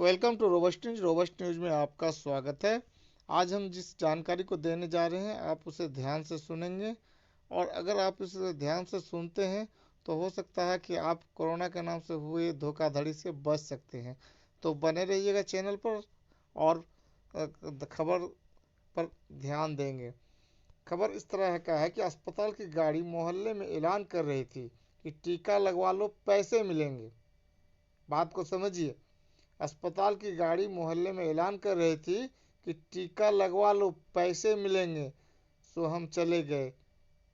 Welcome to robust news में आपका स्वागत है। आज हम जिस जानकारी को देने जा रहे हैं आप उसे ध्यान से सुनेंगे, और अगर आप इसे ध्यान से सुनते हैं तो हो सकता है कि आप कोरोना के नाम से हुए धोखाधड़ी से बच सकते हैं। तो बने रहिएगा चैनल पर और खबर पर ध्यान देंगे। खबर इस तरह का है कि अस्पताल की गाड़ी मोहल्ले में ऐलान कर रही थी कि टीका लगवा लो, पैसे मिलेंगे। बात को समझिए। अस्पताल की गाड़ी मोहल्ले में ऐलान कर रही थी कि टीका लगवा लो, पैसे मिलेंगे। सो हम चले गए।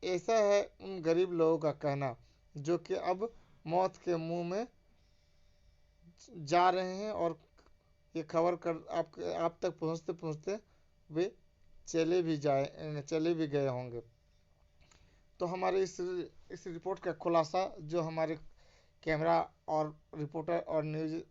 ऐसा है उन गरीब लोगों का कहना जो कि अब मौत के मुंह में जा रहे हैं, और ये खबर कर आप तक पहुंचते पहुंचते वे चले भी गए होंगे। तो हमारे इस रिपोर्ट का खुलासा जो हमारे कैमरा और रिपोर्टर और न्यूज़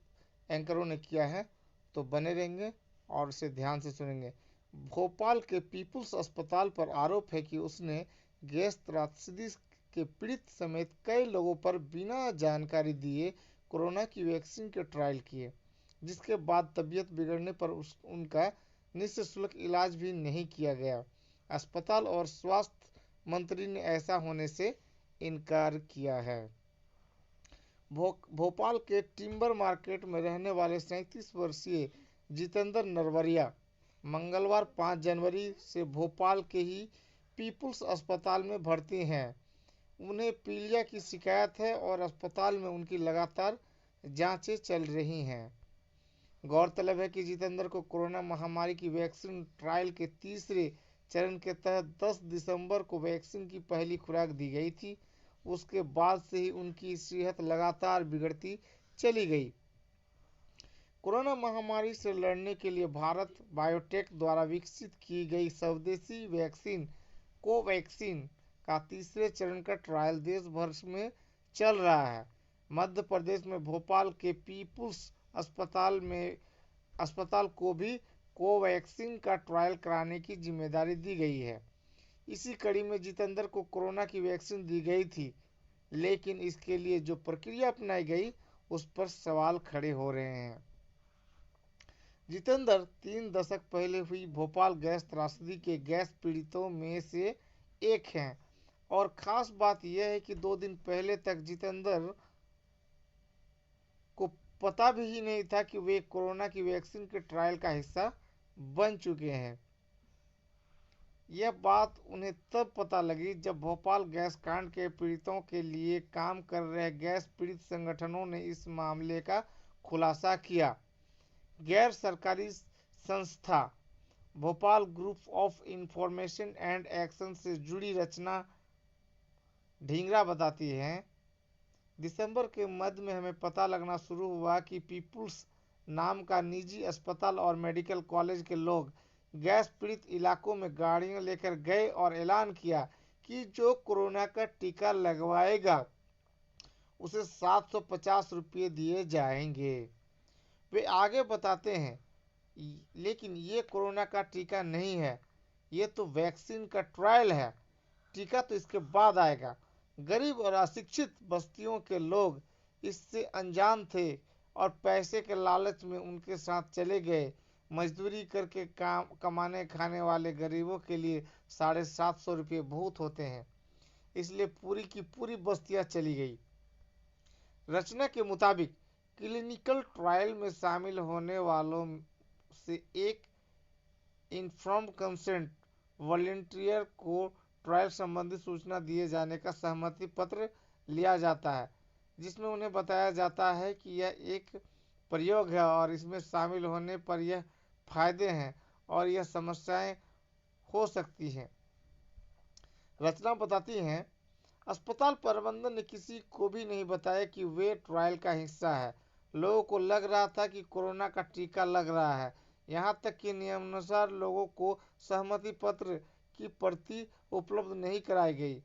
एंकरों ने किया है, तो बने रहेंगे और इसे ध्यान से सुनेंगे। भोपाल के पीपुल्स अस्पताल पर आरोप है कि उसने गैस त्रासदी के पीड़ित समेत कई लोगों पर बिना जानकारी दिए कोरोना की वैक्सीन के ट्रायल किए, जिसके बाद तबीयत बिगड़ने पर उनका निःशुल्क इलाज भी नहीं किया गया। अस्पताल और स्वास्थ्य मंत्री ने ऐसा होने से इनकार किया है। भोपाल के टिम्बर मार्केट में रहने वाले 37 वर्षीय जितेंद्र नरवरिया मंगलवार 5 जनवरी से भोपाल के ही पीपुल्स अस्पताल में भर्ती हैं। उन्हें पीलिया की शिकायत है और अस्पताल में उनकी लगातार जांचें चल रही हैं। गौरतलब है कि जितेंद्र को कोरोना महामारी की वैक्सीन ट्रायल के तीसरे चरण के तहत 10 दिसंबर को वैक्सीन की पहली खुराक दी गई थी। उसके बाद से ही उनकी सेहत लगातार बिगड़ती चली गई। कोरोना महामारी से लड़ने के लिए भारत बायोटेक द्वारा विकसित की गई स्वदेशी वैक्सीन कोवैक्सीन का तीसरे चरण का ट्रायल देश भर में चल रहा है। मध्य प्रदेश में भोपाल के पीपुल्स अस्पताल को भी कोवैक्सीन का ट्रायल कराने की जिम्मेदारी दी गई है। इसी कड़ी में जितेंद्र को कोरोना की वैक्सीन दी गई थी, लेकिन इसके लिए जो प्रक्रिया अपनाई गई उस पर सवाल खड़े हो रहे हैं। जितेंद्र 3 दशक पहले हुई भोपाल गैस त्रासदी के गैस पीड़ितों में से एक हैं, और खास बात यह है कि 2 दिन पहले तक जितेंद्र को पता भी ही नहीं था कि वे कोरोना की वैक्सीन के ट्रायल का हिस्सा बन चुके हैं। यह बात उन्हें तब पता लगी जब भोपाल गैस कांड के पीड़ितों के लिए काम कर रहे गैस पीड़ित संगठनों ने इस मामले का खुलासा किया। गैर सरकारी संस्था Bhopal group of information and action से जुड़ी रचना ढींगरा बताती है, दिसंबर के मध्य में हमें पता लगना शुरू हुआ कि पीपुल्स नाम का निजी अस्पताल और मेडिकल कॉलेज के लोग गैस पीड़ित इलाकों में गाड़ियां लेकर गए और ऐलान किया कि जो कोरोना का टीका लगवाएगा उसे 750 रुपये दिए जाएंगे। वे आगे बताते हैं, लेकिन ये कोरोना का टीका नहीं है, ये तो वैक्सीन का ट्रायल है। टीका तो इसके बाद आएगा। गरीब और अशिक्षित बस्तियों के लोग इससे अनजान थे और पैसे के लालच में उनके साथ चले गए। मजदूरी करके काम कमाने खाने वाले गरीबों के लिए 750 रुपये बहुत होते हैं, इसलिए पूरी की पूरी बस्तियां चली गई। रचना के मुताबिक क्लिनिकल ट्रायल में शामिल होने वालों से एक इन्फॉर्म्ड कंसेंट वॉलंटियर को ट्रायल संबंधी सूचना दिए जाने का सहमति पत्र लिया जाता है, जिसमें उन्हें बताया जाता है कि यह एक प्रयोग है और इसमें शामिल होने पर यह फायदे हैं और यह समस्याएं हो सकती हैं। रचना बताती हैं, अस्पताल प्रबंधन ने किसी को भी नहीं बताया कि वे ट्रायल का हिस्सा है। लोगों को लग रहा था कि कोरोना का टीका लग रहा है, यहाँ तक कि नियमानुसार लोगों को सहमति पत्र की प्रति उपलब्ध नहीं कराई गई।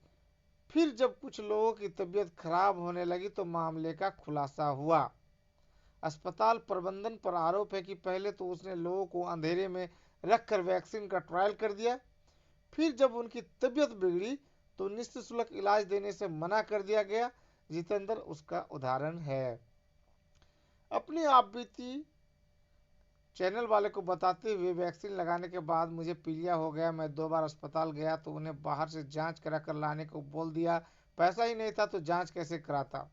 फिर जब कुछ लोगों की तबीयत खराब होने लगी तो मामले का खुलासा हुआ। अस्पताल प्रबंधन पर आरोप है कि पहले तो उसने लोगों को अंधेरे में रखकर वैक्सीन का ट्रायल कर दिया, फिर जब उनकी तबीयत बिगड़ी तो निःशुल्क इलाज देने से मना कर दिया गया। जितेंद्र उसका उदाहरण है। अपनी आप बीती चैनल वाले को बताते हुए, वैक्सीन लगाने के बाद मुझे पीलिया हो गया, मैं 2 बार अस्पताल गया तो उन्हें बाहर से जांच करा कर लाने को बोल दिया, पैसा ही नहीं था तो जांच कैसे कराता।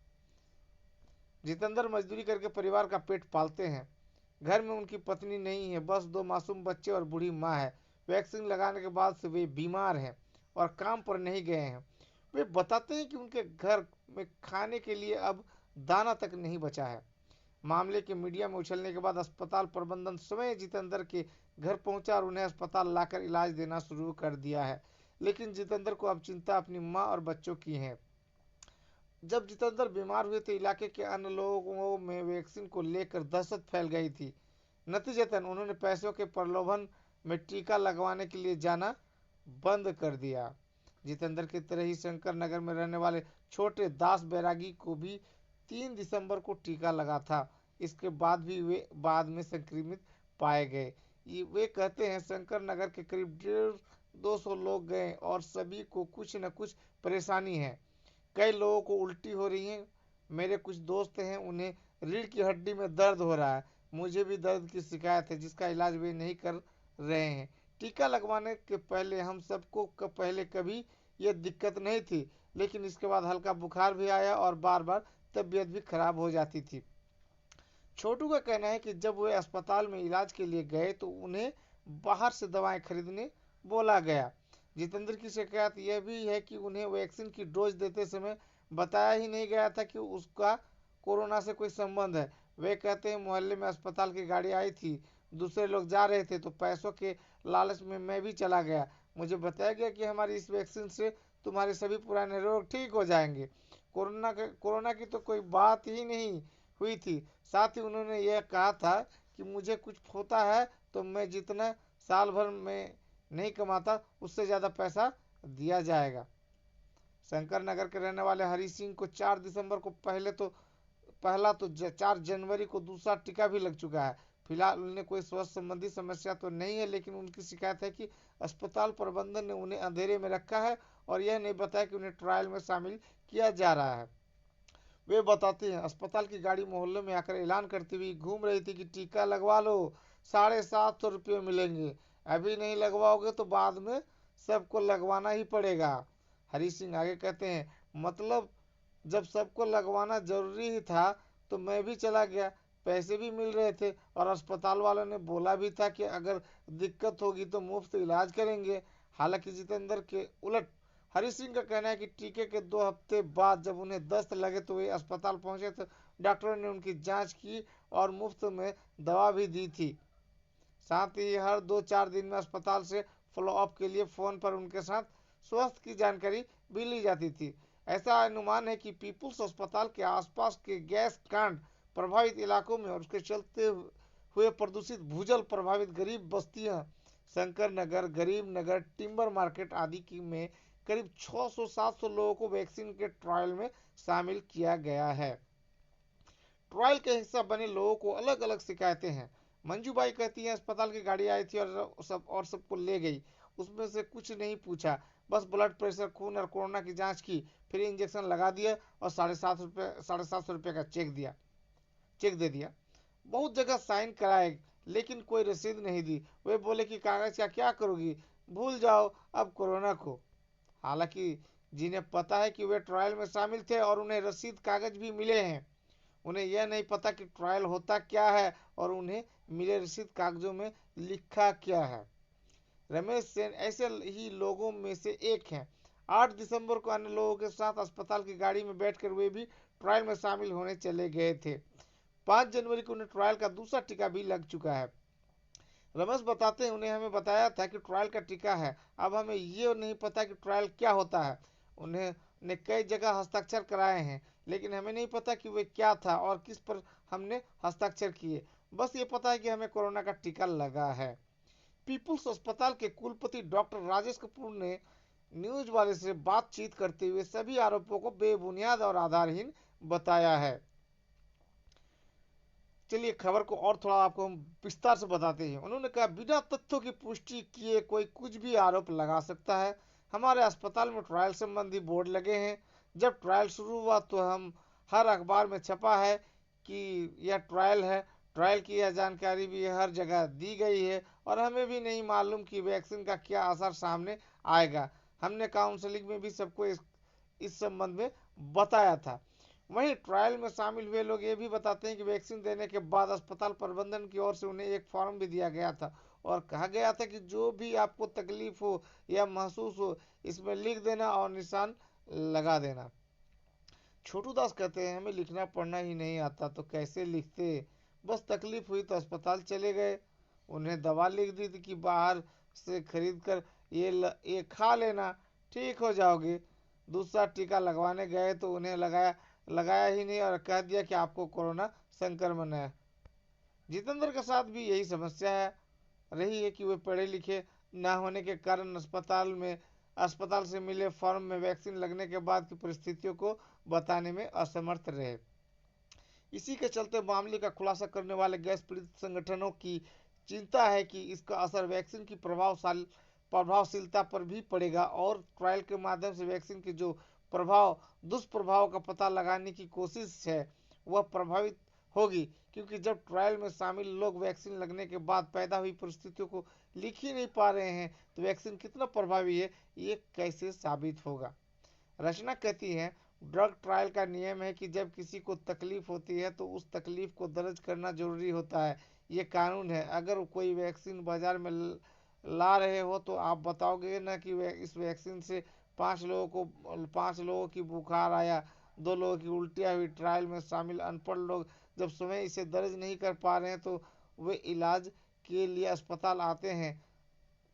जितेंद्र मजदूरी करके परिवार का पेट पालते हैं। घर में उनकी पत्नी नहीं है, बस 2 मासूम बच्चे और बूढ़ी माँ है। वैक्सीन लगाने के बाद से वे बीमार हैं और काम पर नहीं गए हैं। वे बताते हैं कि उनके घर में खाने के लिए अब दाना तक नहीं बचा है। मामले के मीडिया में उछलने के बाद अस्पताल प्रबंधन स्वयं जितेंद्र के घर पहुंचा और उन्हें अस्पताल लाकर इलाज देना शुरू कर दिया है। लेकिन जितेंद्र को अब चिंता अपनी मां और बच्चों की है। जब जितेंद्र बीमार हुए तो इलाके के अन्य लोगों में वैक्सीन को लेकर दहशत फैल गई थी। नतीजतन उन्होंने पैसों के प्रलोभन में टीका लगवाने के लिए जाना बंद कर दिया। जितेंद्र की तरह ही शंकर नगर में रहने वाले छोटे दास बैरागी को भी 3 दिसंबर को टीका लगा था। इसके बाद भी वे बाद में संक्रमित पाए गए। वे कहते हैं शंकर नगर के करीब 150-200 लोग गए और सभी को कुछ न कुछ परेशानी है। कई लोगों को उल्टी हो रही है। मेरे कुछ दोस्त हैं, उन्हें रीढ़ की हड्डी में दर्द हो रहा है। मुझे भी दर्द की शिकायत है जिसका इलाज वे नहीं कर रहे हैं। टीका लगवाने के पहले हम सबको पहले कभी यह दिक्कत नहीं थी, लेकिन इसके बाद हल्का बुखार भी आया और बार बार तबीयत भी खराब हो जाती थी। छोटू का कहना है कि जब वे अस्पताल में इलाज के लिए गए तो उन्हें बाहर से दवाएं खरीदने बोला गया। जितेंद्र की शिकायत यह भी है कि उन्हें वैक्सीन की डोज देते समय बताया ही नहीं गया था कि उसका कोरोना से कोई संबंध है। वे कहते हैं मोहल्ले में अस्पताल की गाड़ी आई थी, दूसरे लोग जा रहे थे तो पैसों के लालच में मैं भी चला गया। मुझे बताया गया कि हमारी इस वैक्सीन से तुम्हारे सभी पुराने रोग ठीक हो जाएंगे। कोरोना की तो कोई बात ही नहीं हुई थी। साथ ही उन्होंने यह कहा था कि मुझे कुछ होता है तो मैं जितना साल भर में नहीं कमाता उससे ज़्यादा पैसा दिया जाएगा। शंकर नगर के रहने वाले हरी सिंह को 4 दिसंबर को पहला तो 4 जनवरी को दूसरा टीका भी लग चुका है। फिलहाल उन्हें कोई स्वास्थ्य संबंधी समस्या तो नहीं है, लेकिन उनकी शिकायत है कि अस्पताल प्रबंधन ने उन्हें अंधेरे में रखा है और यह नहीं बताया कि उन्हें ट्रायल में शामिल किया जा रहा है। वे बताते हैं अस्पताल की गाड़ी मोहल्ले में आकर ऐलान करती हुई घूम रही थी कि टीका लगवा लो, 750 रुपये मिलेंगे, अभी नहीं लगवाओगे तो बाद में सबको लगवाना ही पड़ेगा। हरी सिंह आगे कहते हैं, मतलब जब सबको लगवाना जरूरी ही था तो मैं भी चला गया, पैसे भी मिल रहे थे और अस्पताल वालों ने बोला भी था कि अगर दिक्कत होगी तो मुफ्त इलाज करेंगे। हालांकि जितेंद्र के उलट हरी सिंह का कहना है कि टीके के 2 हफ्ते बाद जब उन्हें दस्त लगे तो वे अस्पताल पहुंचे तो डॉक्टरों ने उनकी जांच की और मुफ्त में दवा भी दी थी। साथ ही हर 2-4 दिन में अस्पताल से फॉलोअप के लिए फोन पर उनके साथ स्वास्थ्य की जानकारी भी ली जाती थी। ऐसा अनुमान है कि पीपुल्स अस्पताल के आसपास के गैस कांड प्रभावित इलाकों में और उसके चलते हुए प्रदूषित भूजल प्रभावित गरीब बस्तियां शंकर नगर, गरीब नगर, टिम्बर मार्केट आदि की में करीब 600-700 लोगों को वैक्सीन के ट्रायल में शामिल किया गया है। ट्रायल के हिस्सा बने लोगों को अलग अलग शिकायतें हैं। मंजूबाई कहती है अस्पताल की गाड़ी आई थी और सबको ले गई, उसमें से कुछ नहीं पूछा, बस ब्लड प्रेशर, खून और कोरोना की जांच की, फिर इंजेक्शन लगा दिया और 750 रुपये का चेक दे दिया। बहुत जगह साइन कराए लेकिन कोई रसीद नहीं दी। वे बोले कि कागज का क्या करोगी, भूल जाओ अब कोरोना को। हालांकि जिन्हें पता है कि वे ट्रायल में शामिल थे और उन्हें रसीद कागज भी मिले हैं, उन्हें यह नहीं पता कि ट्रायल होता क्या है और उन्हें मिले रसीद कागजों में लिखा क्या है। रमेश सेन ऐसे ही लोगों में से एक हैं। 8 दिसंबर को अन्य लोगों के साथ अस्पताल की गाड़ी में बैठकर वे भी ट्रायल में शामिल होने चले गए थे। 5 जनवरी को उन्हें ट्रायल का दूसरा टीका भी लग चुका है। रमेश बताते हैं, उन्हें हमें बताया था कि ट्रायल का टीका है, अब हमें ये नहीं पता कि ट्रायल क्या होता है। उन्हें कई जगह हस्ताक्षर कराए हैं, लेकिन हमें नहीं पता कि वे क्या था और किस पर हमने हस्ताक्षर किए। बस ये पता है कि हमें कोरोना का टीका लगा है। पीपुल्स अस्पताल के कुलपति डॉक्टर राजेश कपूर ने न्यूज वाले से बातचीत करते हुए सभी आरोपों को बेबुनियाद और आधारहीन बताया है। चलिए खबर को और थोड़ा आपको हम विस्तार से बताते हैं। उन्होंने कहा, बिना तथ्यों की पुष्टि किए कोई कुछ भी आरोप लगा सकता है। हमारे अस्पताल में ट्रायल संबंधी बोर्ड लगे हैं। जब ट्रायल शुरू हुआ तो हम हर अखबार में छपा है कि यह ट्रायल है। ट्रायल की यह जानकारी भी हर जगह दी गई है और हमें भी नहीं मालूम कि वैक्सीन का क्या असर सामने आएगा। हमने काउंसलिंग में भी सबको इस संबंध में बताया था। वहीं ट्रायल में शामिल हुए लोग ये भी बताते हैं कि वैक्सीन देने के बाद अस्पताल प्रबंधन की ओर से उन्हें एक फॉर्म भी दिया गया था और कहा गया था कि जो भी आपको तकलीफ हो या महसूस हो, इसमें लिख देना और निशान लगा देना। छोटू दास कहते हैं, हमें लिखना पढ़ना ही नहीं आता तो कैसे लिखते। बस तकलीफ हुई तो अस्पताल चले गए, उन्हें दवा लिख दी थी कि बाहर से खरीद कर ये खा लेना, ठीक हो जाओगे। दूसरा टीका लगवाने गए तो उन्हें लगाया लगाया ही नहीं और कह दिया कि आपको कोरोना संक्रमण है। जितेंद्र के साथ भी यही समस्या है रही है कि वे पढ़े लिखे न होने के कारण अस्पताल से मिले फॉर्म में वैक्सीन लगने के बाद की परिस्थितियों को बताने में असमर्थ रहे। इसी के चलते मामले का खुलासा करने वाले गैस पीड़ित संगठनों की चिंता है कि इसका असर वैक्सीन की प्रभावशीलता पर भी पड़ेगा और ट्रायल के माध्यम से वैक्सीन के जो दुष्प्रभाव का पता लगाने की कोशिश है वह प्रभावित होगी, क्योंकि जब ट्रायल में शामिल लोग वैक्सीन लगने के बाद पैदा हुई परिस्थितियों को लिख ही नहीं पा रहे हैं तो वैक्सीन कितना प्रभावी है ये कैसे साबित होगा। रचना कहती है, ड्रग ट्रायल का नियम है कि जब किसी को तकलीफ होती है तो उस तकलीफ को दर्ज करना जरूरी होता है। ये कानून है। अगर कोई वैक्सीन बाजार में ला रहे हो तो आप बताओगे ना कि इस वैक्सीन से 5 लोगों की बुखार आया, 2 लोगों की उल्टियाँ हुई। ट्रायल में शामिल अनपढ़ लोग जब स्वयं इसे दर्ज नहीं कर पा रहे हैं तो वे इलाज के लिए अस्पताल आते हैं,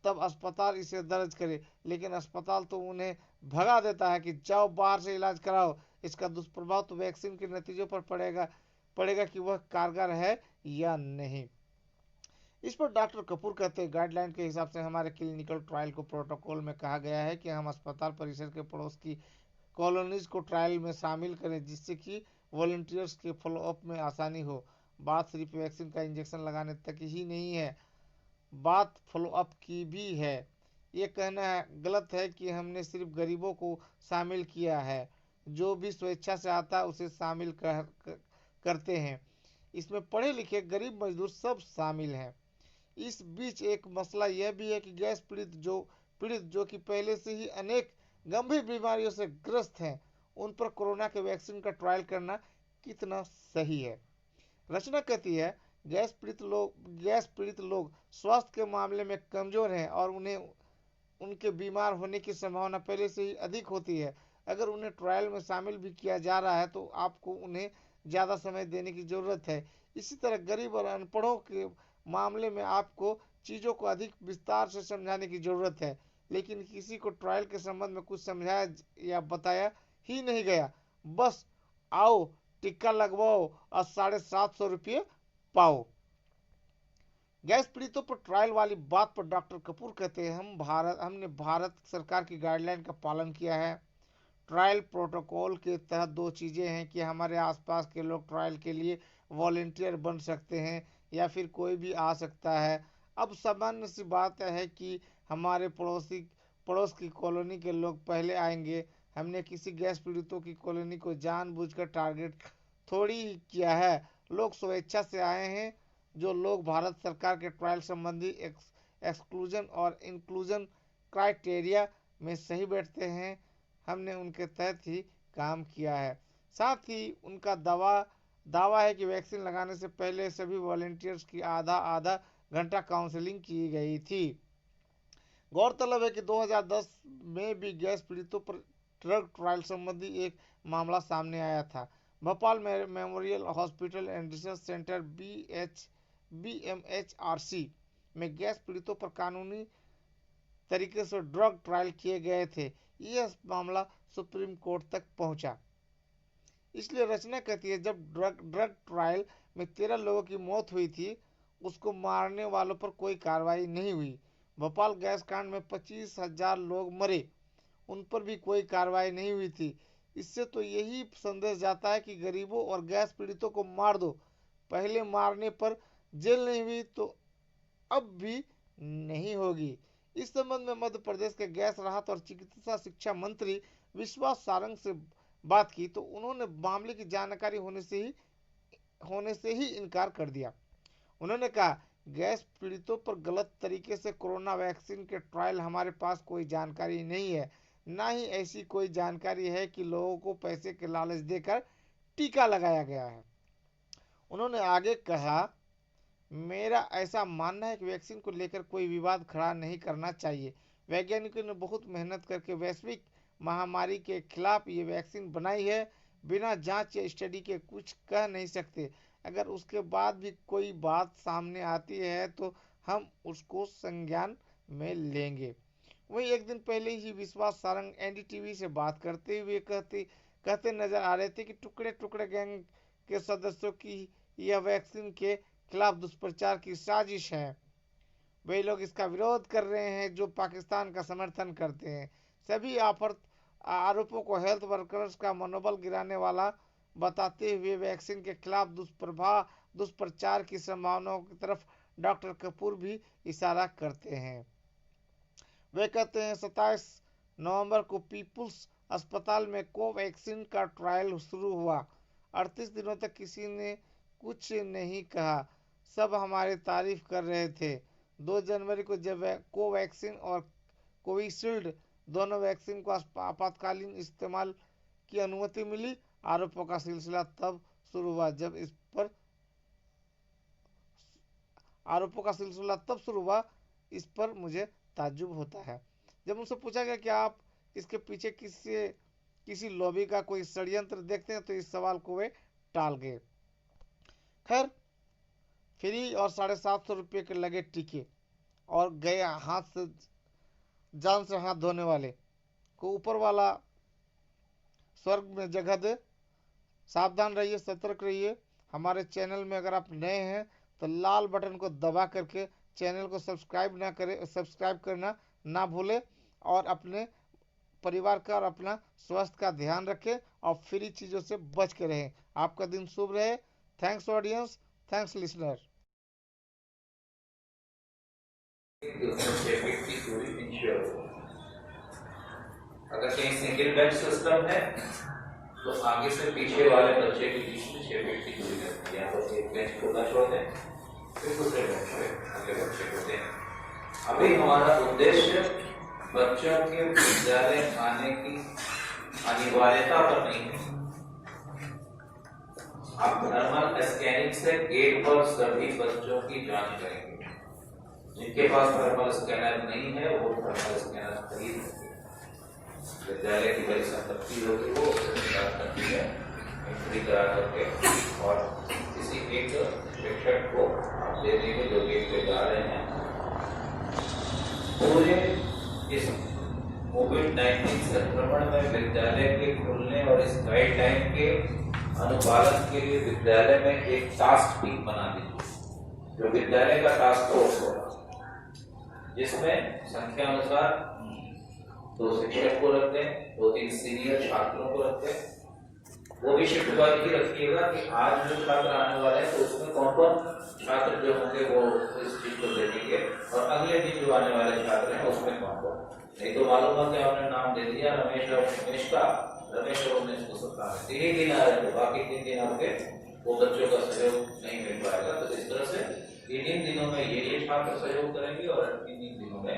तब अस्पताल इसे दर्ज करे, लेकिन अस्पताल तो उन्हें भगा देता है कि जाओ बाहर से इलाज कराओ। इसका दुष्प्रभाव तो वैक्सीन के नतीजों पर पड़ेगा कि वह कारगर है या नहीं। इस पर डॉक्टर कपूर कहते हैं, गाइडलाइन के हिसाब से हमारे क्लिनिकल ट्रायल को प्रोटोकॉल में कहा गया है कि हम अस्पताल परिसर के पड़ोस की कॉलोनीज को ट्रायल में शामिल करें जिससे कि वॉलंटियर्स के फॉलोअप में आसानी हो। बात सिर्फ वैक्सीन का इंजेक्शन लगाने तक ही नहीं है, बात फॉलोअप की भी है। ये कहना गलत है कि हमने सिर्फ गरीबों को शामिल किया है, जो भी स्वेच्छा से आता है उसे शामिल करते हैं। इसमें पढ़े लिखे गरीब मजदूर सब शामिल हैं। इस बीच एक मसला यह भी है कि गैस पीड़ित जो कि पहले से ही अनेक गंभीर बीमारियों से ग्रस्त हैं, उन पर कोरोना के वैक्सीन का ट्रायल करना कितना सही है। रचना कहती है, गैस पीड़ित लोग स्वास्थ्य के मामले में कमजोर हैं और उनके बीमार होने की संभावना पहले से ही अधिक होती है। अगर उन्हें ट्रायल में शामिल भी किया जा रहा है तो आपको उन्हें ज़्यादा समय देने की ज़रूरत है। इसी तरह गरीब और अनपढ़ों के मामले में आपको चीज़ों को अधिक विस्तार से समझाने की ज़रूरत है, लेकिन किसी को ट्रायल के संबंध में कुछ समझाया या बताया ही नहीं गया। बस आओ टिक्का लगवाओ और 750 रुपये पाओ। गैस पीड़ितों पर ट्रायल वाली बात पर डॉक्टर कपूर कहते हैं, हमने भारत सरकार की गाइडलाइन का पालन किया है। ट्रायल प्रोटोकॉल के तहत 2 चीज़ें हैं कि हमारे आसपास के लोग ट्रायल के लिए वॉलेंटियर बन सकते हैं या फिर कोई भी आ सकता है। अब सामान्य सी बात है कि हमारे पड़ोस की कॉलोनी के लोग पहले आएंगे। हमने किसी गैस पीड़ितों की कॉलोनी को जानबूझकर टारगेट थोड़ी ही किया है। लोग स्वेच्छा से आए हैं। जो लोग भारत सरकार के ट्रायल संबंधी एक्सक्लूजन और इंक्लूजन क्राइटेरिया में सही बैठते हैं, हमने उनके तहत ही काम किया है। साथ ही उनका दावा है कि वैक्सीन लगाने से पहले सभी वॉलंटियर्स की आधा आधा घंटा काउंसलिंग की गई थी। गौरतलब है कि 2010 में भी गैस पीड़ितों पर ड्रग ट्रायल संबंधी एक मामला सामने आया था। Bhopal memorial hospital and research centre BMHRC में गैस पीड़ितों पर कानूनी तरीके से ड्रग ट्रायल किए गए थे। यह मामला सुप्रीम कोर्ट तक पहुंचा। इसलिए रचना कहती है, जब ड्रग ट्रायल में 13 लोगों की मौत हुई थी, उसको मारने वालों पर कोई कार्रवाई नहीं हुई। भोपाल गैस कांड में 25,000 लोग मरे, उन पर भी कोई कार्रवाई नहीं हुई थी। इससे तो यही संदेश जाता है कि गरीबों और गैस पीड़ितों को मार दो। पहले मारने पर जेल नहीं हुई तो अब भी नहीं होगी। इस संबंध में मध्य प्रदेश के गैस राहत और चिकित्सा शिक्षा मंत्री विश्वास सारंग से बात की तो उन्होंने मामले की जानकारी होने से ही इनकार कर दिया। उन्होंने कहा, गैस पीड़ितों पर गलत तरीके से कोरोना वैक्सीन के ट्रायल हमारे पास कोई जानकारी नहीं है, ना ही ऐसी कोई जानकारी है कि लोगों को पैसे के लालच देकर टीका लगाया गया है। उन्होंने आगे कहा, मेरा ऐसा मानना है कि वैक्सीन को लेकर कोई विवाद खड़ा नहीं करना चाहिए। वैज्ञानिकों ने बहुत मेहनत करके वैश्विक महामारी के खिलाफ ये वैक्सीन बनाई है। बिना जांच या स्टडी के कुछ कह नहीं सकते। अगर उसके बाद भी कोई बात सामने आती है तो हम उसको संज्ञान में लेंगे। वहीं एक दिन पहले ही विश्वास सारंग एनडीटीवी से बात करते हुए कहते नजर आ रहे थे कि टुकड़े टुकड़े गैंग के सदस्यों की यह वैक्सीन के खिलाफ दुष्प्रचार की साजिश है। वे लोग इसका विरोध कर रहे हैं जो पाकिस्तान का समर्थन करते हैं। सभी आरोपों को हेल्थ वर्कर्स का मनोबल गिराने वाला बताते हुए वैक्सीन के खिलाफ दुष्प्रचार की संभावनाओं की तरफ डॉक्टर कपूर भी इशारा करते हैं। वे कहते हैं, 27 नवंबर को पीपुल्स अस्पताल में कोवैक्सीन का ट्रायल शुरू हुआ। 38 दिनों तक किसी ने कुछ नहीं कहा, सब हमारी तारीफ कर रहे थे। 2 जनवरी को जब कोवैक्सीन और कोविशील्ड दोनों वैक्सीन को आपातकालीन इस्तेमाल की अनुमति मिली, आरोपों का सिलसिला तब शुरू हुआ। इस पर मुझे ताज्जुब होता है। जब उनसे पूछा गया कि आप इसके पीछे किसी लॉबी का कोई षड्यंत्र देखते हैं तो इस सवाल को वे टाल गए। खैर, फ्री और 750 रुपये के लगे टीके और गए जान से हाथ धोने वाले को ऊपर वाला स्वर्ग में जगह दे। सावधान रहिए, सतर्क रहिए। हमारे चैनल में अगर आप नए हैं तो लाल बटन को दबा करके चैनल को सब्सक्राइब करना ना भूलें और अपने परिवार का और अपना स्वास्थ्य का ध्यान रखें और फ्री चीज़ों से बच के रहें। आपका दिन शुभ रहे। Thanks audience, thanks listener. अगर कहीं सिंगल बेड सिस्टम है तो आगे से पीछे वाले बच्चे के बीच में 6 फीट की दूरी रहती है। यहाँ पर एक बेंच खुला छोड़ दें, फिर दूसरे बेंच पे अगले बच्चे को दें। अभी हमारा उद्देश्य बच्चों के विद्यालय आने की अनिवार्यता पर नहीं है। आप थर्मल स्कैनिंग से गेट पर सभी बच्चों की जांच करेंगे। जिनके पास थर्मल स्कैनर नहीं है वो थर्मल स्कैनर खरीद सकते। विद्यालय की बड़ी संपत्ति होगी वो करती है एंट्री करा करके और किसी एक शिक्षक को दे देंगे जो गेट पे जा रहे हैं। पूरे इस कोविड-19 संक्रमण में विद्यालय के खुलने और इस गाइडलाइन के अनुपालन के लिए विद्यालय में एक टास्क टीम बना दीजिए जो विद्यालय का टास्क फोर्स होगा, जिसमें संख्या अनुसार 2 शिक्षक को रखते हैं, 2-3 सीनियर छात्रों को रखते हैं। वो भी शिफ्ट वाइज ही रखिएगा कि आज जो छात्र आने वाले हैं तो उसमें कौन कौन छात्र जो होंगे वो इस चीज को देखेंगे और अगले दिन जो आने वाले छात्र हैं उसमें कौन कौन। नहीं तो मालूम है कि आपने नाम दे दिया रमेश और उमेश का, रमेश और उमेश को सत्ता है 3 ही दिन आ रहे थे, बाकी 3 दिन आपके वो बच्चों का सहयोग नहीं मिल पाएगा। तो इस तरह से 3 दिनों में ये छात्र सहयोग करेंगे और 3 दिनों में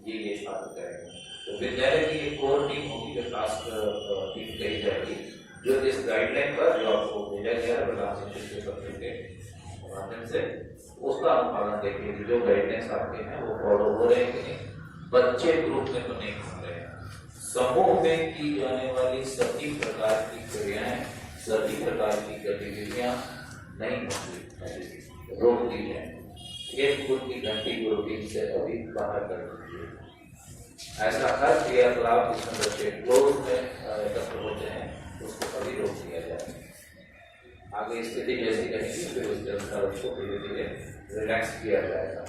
ये छात्र करेंगे। तो विद्यालय की एक कोर टीम होगी जो टास्क टीम कही जाएगी, जो इस गाइडलाइन पर जो आपको भेजा गया है प्रधान शिक्षक के माध्यम से उसका अनुपालन देखेगी। जो गाइडलाइंस आपके हैं वो फॉलो हो रहे हैं कि नहीं, बच्चे ग्रुप में तो नहीं घूम रहे हैं। समूह में की जाने वाली सभी प्रकार की क्रियाएं, सभी प्रकार की गतिविधियां नहीं होंगी, रोक दी जाए। एक खुद की घंटी को रूटीन से अभी बाहर कर दीजिए। ऐसा हर क्रियाकलाप जिसमें बच्चे क्लोज में एकत्र होते हैं उसको कभी रोक दिया जाए। आगे स्थिति जैसी रहेगी फिर उसके अनुसार उसको धीरे धीरे रिलैक्स किया जाएगा।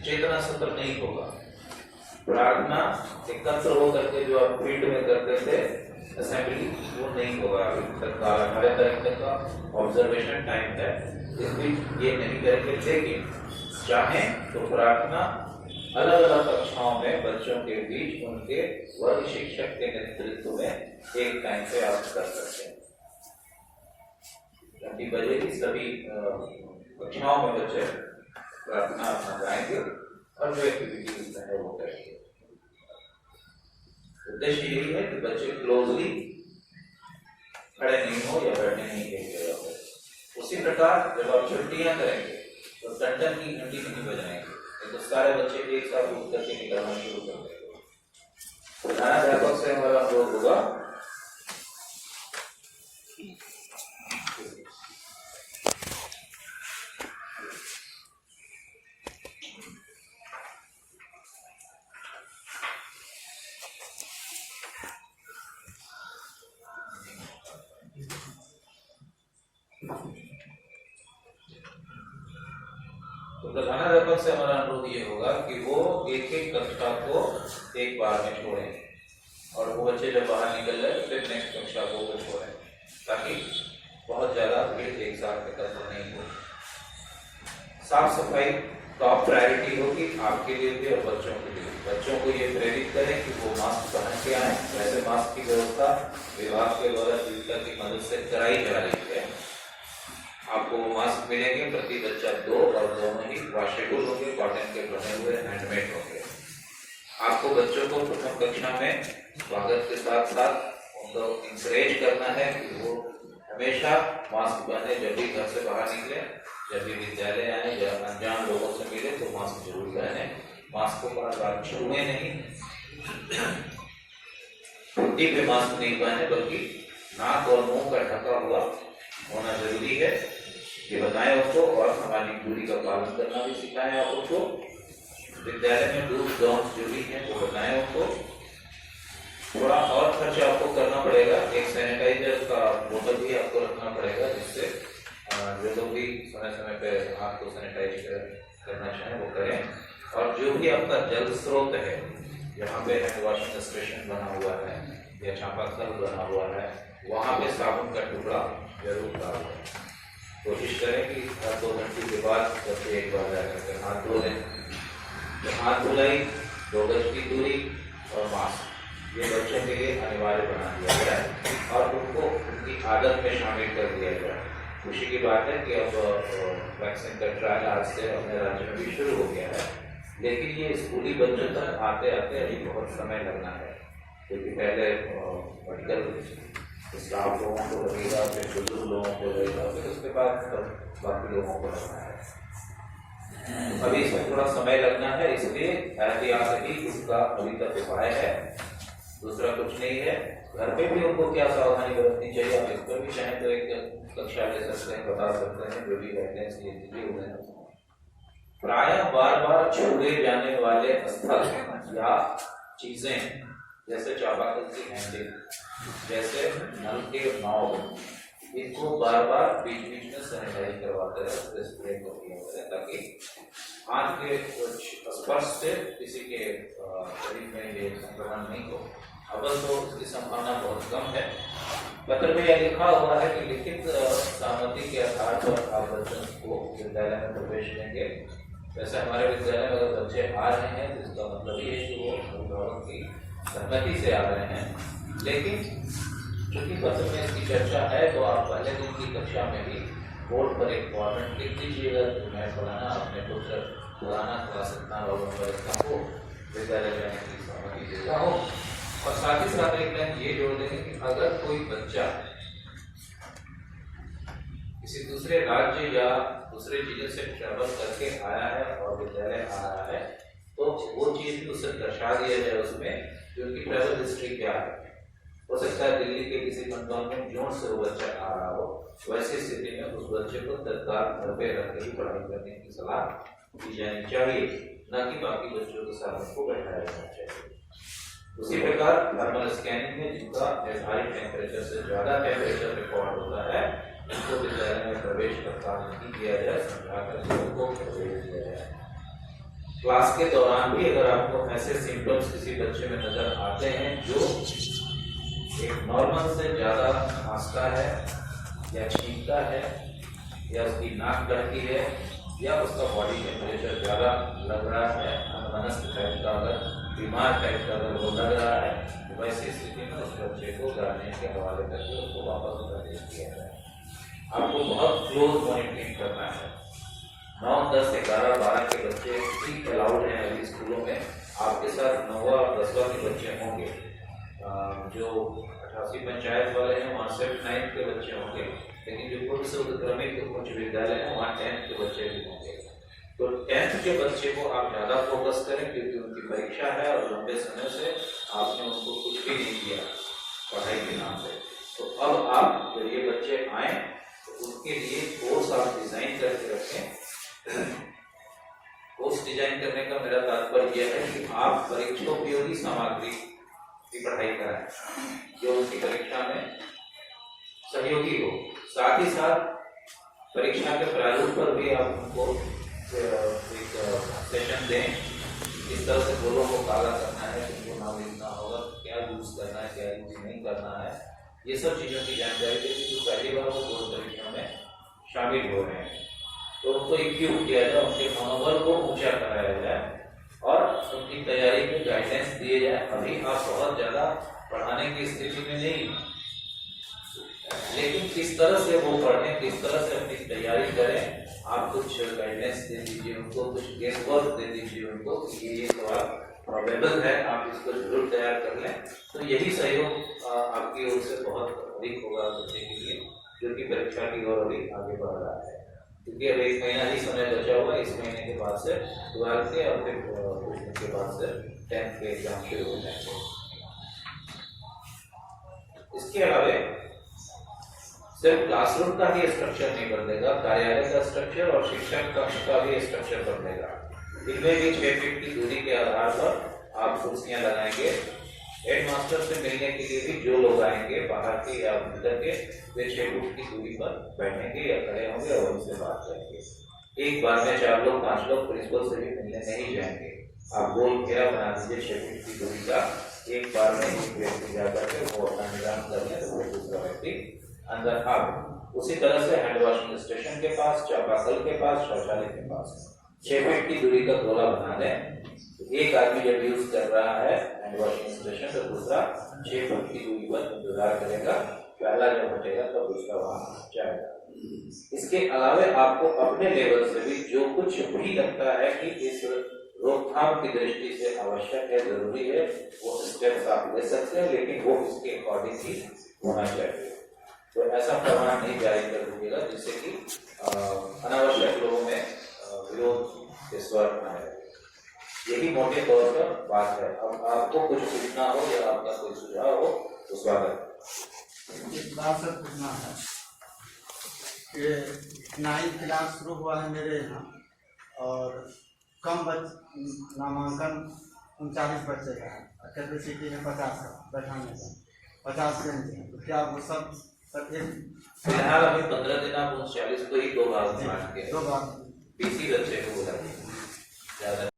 चेतना सत्र नहीं होगा। प्रार्थना एकत्र होकर के जो आप फील्ड में करते थे असेंबली वो नहीं होगा। अभी तक 12 तारीख का ऑब्जर्वेशन टाइम है, इस बीच ये नहीं करेंगे। लेकिन चाहें तो प्रार्थना अलग अलग कक्षाओं में बच्चों के बीच उनके वर्ग शिक्षक के नेतृत्व में एक टाइम पे आप कर सकते हैं। घंटी बजेगी, सभी कक्षाओं में बच्चे प्रार्थना अपना गाएंगे और जो एक्टिविटीज है वो करेंगे। उद्देश्य यही है कि बच्चे क्लोजली खड़े नहीं हो या बैठे नहीं एक जगह पर। उसी प्रकार जब आप छुट्टियां करेंगे तो टन की घंटी नहीं बजाएंगे, तो सारे बच्चे एक साथ उठ करके निकलना शुरू कर देंगे। प्रधानाध्यापक से हमारा अनुरोध होगा प्रधानाध्यापक से हमारा अनुरोध ये होगा कि वो एक एक कक्षा को एक बार में छोड़ें और वो बच्चे जब बाहर निकल जाए तो फिर नेक्स्ट कक्षा को वो छोड़ें, ताकि बहुत ज्यादा भीड़ एक साथ एकत्र नहीं हो। साफ सफाई टॉप प्रायोरिटी होगी आपके लिए भी और बच्चों के लिए। बच्चों को ये प्रेरित करें कि वो मास्क पहन के आए। वैसे मास्क की व्यवस्था विभाग के द्वारा जीविका की मदद से कराई जा रही है। आपको मास्क मिलेंगे, प्रति बच्चा 2 और दोनों ही वॉशेबल होंगे, कॉटन के बने हुए, हैंडमेड होंगे। आपको बच्चों को प्रथम कक्षा में स्वागत के साथ साथ उनको इंकरेज करना है कि वो हमेशा मास्क पहने। जब भी घर से बाहर निकले, जब भी विद्यालय आए या अनजान लोगों से मिले तो मास्क जरूर पहने। मास्क को बार-बार छूए नहीं, छुट्टी पे मास्क नहीं पहने, बल्कि नाक और मुंह का ढका हुआ होना जरूरी है, ये बताएं उसको। और सामाजिक दूरी का पालन करना भी सिखाएं आप उसको। विद्यालय में डूज डॉन्स जो भी हैं वो बताएं उनको। थोड़ा और खर्च आपको करना पड़ेगा, एक सैनिटाइजर का बोतल भी आपको रखना पड़ेगा, जिससे जो लोग भी समय समय पे हाथ को सैनिटाइज करना चाहें वो करें। और जो भी आपका जल स्रोत है, जहाँ पे हैंड वॉशिंग स्टेशन बना हुआ है या चापाकल बना हुआ है, वहाँ पे साबुन का टुकड़ा जरूर डालें। कोशिश करें कि हर 2 घंटे के बाद बच्चे एक बार जाकर हाथ धो लें। तो हाथ धुलाई, 2 गज की दूरी और मास्क, ये बच्चों के लिए अनिवार्य बना दिया गया है और उनको उनकी आदत में शामिल कर दिया गया है। खुशी की बात है कि अब वैक्सीन का ट्रायल आज से अपने राज्य में भी शुरू हो गया है, लेकिन ये स्कूली बच्चों तक आते आते अभी बहुत समय लगना है, क्योंकि पहले मेडिकल स्टाफ लोगों को लगेगा, फिर बुजुर्ग लोगों को लगेगा, फिर उसके बाद बाकी लोगों को लगना है। अभी इसमें थोड़ा समय लगना है, इसलिए एहतियात ही उसका अभी तक उपाय है, दूसरा कुछ नहीं है। घर पे भी उनको क्या सावधानी बरतनी चाहिए, आप इस पर भी चाहें तो एक कक्षा ले सकते हैं, बता सकते हैं, जो भी गाइडलाइंस दिए हुए हैं। प्रायः बार बार छुए जाने वाले स्थल या चीजें, जैसे चापाकल की हैंडल, जैसे नल के नॉब, इनको बार बार बीच बीच में सैनिटाइज करवाते रहे, स्प्रे करते, ताकि हाथ के कुछ स्पर्श से किसी के शरीर में ये संक्रमण नहीं हो। अवल तो इसकी संभावना बहुत कम है। पत्र में यह लिखा हुआ है कि लिखित सहमति के आधार पर आप बच्चों को विद्यालय में प्रवेश देंगे। वैसे हमारे विद्यालय में अगर बच्चे आ रहे हैं तो इसका मतलब ये है कि वो अभिभावक की सहमति से आ रहे हैं, लेकिन चूंकि पत्र में इसकी चर्चा है तो आप पहले दिन की कक्षा में भी बोर्ड पर एक वारंट लिख दीजिएगा कि मैं फलाना अपने पुत्र फलाना क्लास इतना को विद्यालय जाने की सहमति देता हूँ। और साथ ही साथ एक लाइन ये जोड़ देंगे कि अगर कोई बच्चा किसी दूसरे राज्य या दूसरे जिले से ट्रैवल करके आया है और विद्यालय आ रहा है, तो वो चीज भी उसे दर्शा दिया जाए उसमें कि उनकी ट्रैवल हिस्ट्री क्या है। हो सकता है दिल्ली के किसी कंटोनमेंट जोन से वो बच्चा आ रहा हो, वैसी स्थिति में उस बच्चे को तत्काल घर पे रख के ही पढ़ाई करने की सलाह दी जानी चाहिए, न कि बाकी बच्चों के साथ उसको बैठाया जाना चाहिए। उसी प्रकार थर्मल स्कैनिंग में जिनका निर्धारित टेम्परेचर से ज्यादा टेम्परेचर रिकॉर्ड होता है, उनको विद्यालय में प्रवेश तत्काल नहीं किया जाए, समझाकर उनको प्रवेश दिया जाए। क्लास के दौरान भी अगर आपको ऐसे सिम्टम्स किसी बच्चे में नजर आते हैं जो एक नॉर्मल से ज्यादा खांसता है या छींकता है या उसकी नाक बहती है या उसका बॉडी टेम्परेचर ज्यादा लग रहा है, अनमनस्क टाइप का अगर बीमार टाइप का अगर वो लग रहा है, तो वैसी स्थिति में उस बच्चे को गार्जियन के हवाले करके उसको वापस प्रवेश किया जाए। आपको बहुत क्लोज मॉनिटरिंग करना है। 9, 10, 11, 12 के बच्चे ठीक अलाउड हैं अभी स्कूलों में। आपके साथ 9वां और 10वां के बच्चे होंगे। जो 88 पंचायत वाले हैं वहाँ सिर्फ 9th के बच्चे होंगे, लेकिन जो पूर्व से उत्क्रमित उच्च विद्यालय है वहाँ 10th के बच्चे भी होंगे। तो 10th के बच्चे को आप ज़्यादा फोकस करें, क्योंकि उनकी परीक्षा है और लंबे समय से आपने उनको कुछ भी नहीं किया पढ़ाई के नाम से। तो अब आप जब ये बच्चे आए तो उनके लिए कोर्स आप डिजाइन करके रखें। कोर्स डिजाइन करने का मेरा तात्पर्य यह है कि आप परीक्षोपयोगी सामग्री की पढ़ाई कराएं जो उनकी परीक्षा में सहयोगी हो। साथ ही साथ परीक्षा के प्रारूप पर भी आप उनको एक सेशन दें, किस तरह से गोलों को काला करना है, किनको नाम लिखना होगा, क्या यूज करना है, क्या यूज नहीं करना है, ये सब चीज़ों की जानकारी देगी जो पहली बार वो बोर्ड परीक्षा में शामिल हो रहे हैं। तो उनको इक्विप किया जाए, उनके मनोबल को ऊंचा कराया जाए और उनकी तैयारी में गाइडेंस दिए जाए। अभी आप बहुत ज़्यादा पढ़ाने की स्थिति में नहीं, लेकिन किस तरह से वो पढ़ें, किस तरह से अपनी तैयारी करें, आप कुछ गाइडेंस दे दीजिए उनको, कुछ गेस वर्क दे दीजिए उनको कि ये सवाल प्रोबेबल है, आप इसको जरूर तैयार कर लें। तो यही सहयोग आपकी ओर से बहुत अधिक होगा बच्चे के लिए, जो कि परीक्षा की ओर अभी आगे बढ़ रहा है। क्योंकि अब 1 महीना ही समय बचा हुआ, इस महीने के बाद से 12 के और फिर कुछ दिन के बाद से 10th के एग्जाम शुरू हो जाएंगे। इसके अलावा सिर्फ क्लासरूम का ही स्ट्रक्चर नहीं बदलेगा, कार्यालय का स्ट्रक्चर और शिक्षक कक्ष का भी स्ट्रक्चर बदलेगा। इनमें भी 6 फीट की दूरी के आधार पर आप कुर्सियां लगाएंगे। हेडमास्टर से मिलने के लिए भी जो लोग आएंगे बाहर के या भीतर के, वे 6 फीट की दूरी पर बैठेंगे या खड़े होंगे और उनसे बात करेंगे। एक बार में 4 लोग 5 लोग प्रिंसिपल से भी मिलने नहीं जाएंगे। आप गोल घेरा बना दीजिए 6 फीट की दूरी का, एक बार में एक व्यक्ति जाकर के वो अपना निदान कर ले तो दूसरा व्यक्ति अंदर आ। उसी तरह से हैंड वॉशिंग स्टेशन के पास, चापाकल के पास, शौचालय के पास 6 फीट की दूरी का गोला बना दें। एक आदमी जब यूज कर रहा है हैंड वॉशिंग स्टेशन तो दूसरा 6 फीट की दूरी पर इंतजार करेगा, पहला जब हटेगा तो दूसरा वहां जाएगा। इसके अलावा आपको अपने लेवल से भी जो कुछ भी लगता है कि इस रोकथाम की दृष्टि से आवश्यक है, जरूरी है, वो स्टेप्स आप ले सकते हैं, लेकिन वो इसके अकॉर्डिंग ही होना चाहिए। तो ऐसा फरमान नहीं जारी कर दीजिएगा जिससे कि अनावश्यक लोगों में विरोध के स्वर आए। यही मोटे तौर पर बात है। अब आपको कुछ पूछना हो या आपका कोई सुझाव हो तो स्वागत। इस बात से पूछना है कि 9th क्लास शुरू हुआ है मेरे यहाँ और कम नामांकन 39 बच्चे का है, कैपेसिटी में 50 है, बैठाने का 50 बेंच है। तो क्या वो सब फिलहाल अभी 15 दिन आप 39 को ही 2 भाग में बांट के 2 भाग पीसी बच्चे को बुलाइए, ज्यादा